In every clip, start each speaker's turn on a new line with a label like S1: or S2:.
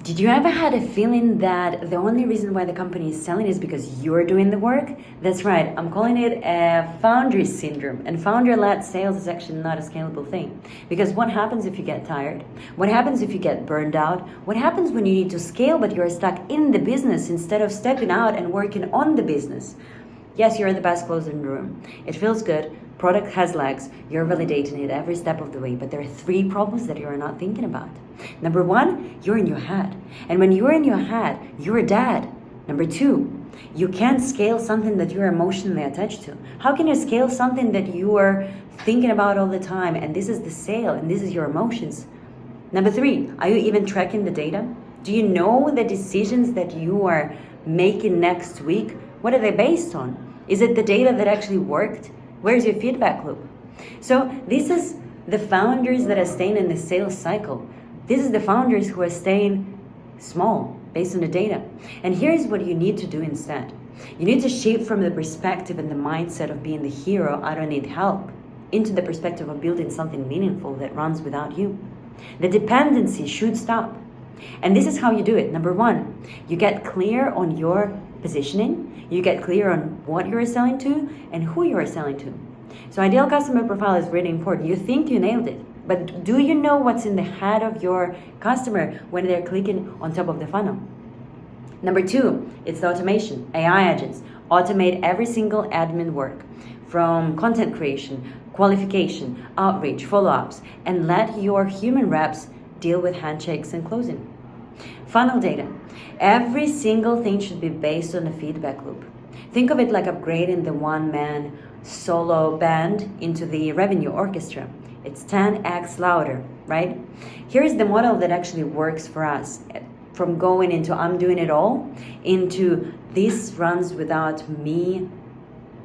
S1: Did you ever had a feeling that the only reason why the company is selling is because you're doing the work? That's right, I'm calling it a founder syndrome. And founder-led sales is actually not a scalable thing. Because what happens if you get tired? What happens if you get burned out? What happens when you need to scale but you're stuck in the business instead of stepping out and working on the business? Yes, you're the best closer in the room. It feels good. Product has legs. You're validating it every step of the way. But there are 3 problems that you are not thinking about. Number 1, you're in your head. And when you're in your head, you're dead. Number 2, you can't scale something that you're emotionally attached to. How can you scale something that you are thinking about all the time? And this is the sale, and this is your emotions. Number 3, are you even tracking the data? Do you know the decisions that you are making next week? What are they based on? Is it the data that actually worked? Where's your feedback loop? So this is the founders that are staying in the sales cycle. This is the founders who are staying small based on the data. And here's what you need to do instead. You need to shift from the perspective and the mindset of being the hero, I don't need help, into the perspective of building something meaningful that runs without you. The dependency should stop. And this is how you do it. Number 1, you get clear on your positioning, you get clear on what you're selling to and who you're selling to. So ideal customer profile is really important. You think you nailed it, but do you know what's in the head of your customer when they're clicking on top of the funnel? Number 2, it's the automation. AI agents automate every single admin work, from content creation, qualification, outreach, follow-ups, and let your human reps deal with handshakes and closing. Funnel data. Every single thing should be based on a feedback loop. Think of it like upgrading the one-man solo band into the revenue orchestra. It's 10x louder, right? Here's the model that actually works for us. From going into I'm doing it all, into this runs without me,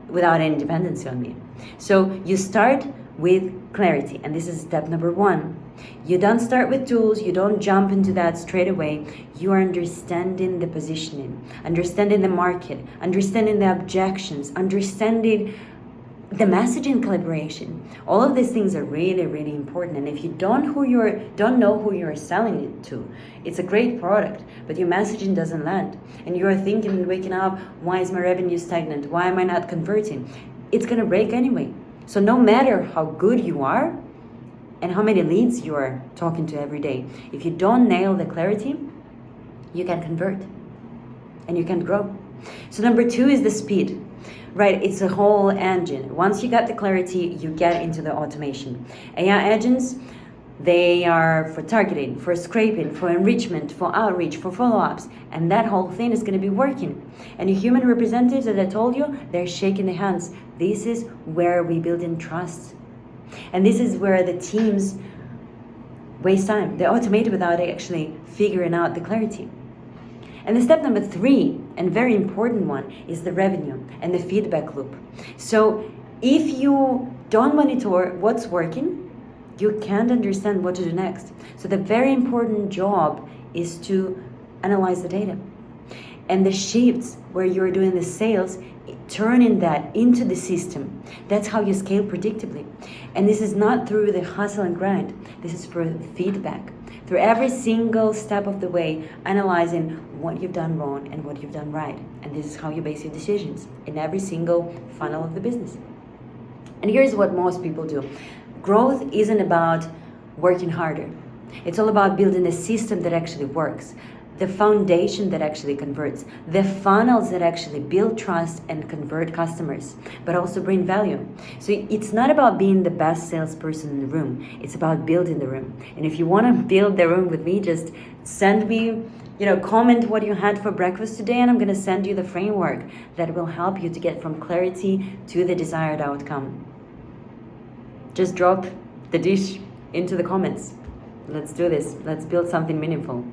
S1: without any dependency on me. So you start with clarity, and this is step number 1. You don't start with tools, you don't jump into that straight away. You are understanding the positioning, understanding the market, understanding the objections, understanding the messaging collaboration. All of these things are really, really important. And if you don't know who you're selling it to, it's a great product, but your messaging doesn't land. And you're thinking and waking up, why is my revenue stagnant? Why am I not converting? It's gonna break anyway. So no matter how good you are and how many leads you are talking to every day, if you don't nail the clarity, you can't convert and you can't grow. So number 2 is the speed. Right, it's a whole engine. Once you got the clarity, you get into the automation. AI agents, they are for targeting, for scraping, for enrichment, for outreach, for follow-ups. And that whole thing is going to be working. And your human representatives, as I told you, they're shaking their hands. This is where we build in trust. And this is where the teams waste time. They automate without actually figuring out the clarity. And the step number 3, and very important one, is the revenue and the feedback loop. So if you don't monitor what's working, you can't understand what to do next. So the very important job is to analyze the data. And the shifts where you're doing the sales, turning that into the system. That's how you scale predictably. And this is not through the hustle and grind. This is for feedback. Through every single step of the way, analyzing what you've done wrong and what you've done right. And this is how you base your decisions in every single funnel of the business. And here's what most people do. Growth isn't about working harder. It's all about building a system that actually works. The foundation that actually converts, the funnels that actually build trust and convert customers, but also bring value. So it's not about being the best salesperson in the room. It's about building the room. And if you want to build the room with me, just send me, comment what you had for breakfast today, and I'm going to send you the framework that will help you to get from clarity to the desired outcome. Just drop the dish into the comments. Let's do this. Let's build something meaningful.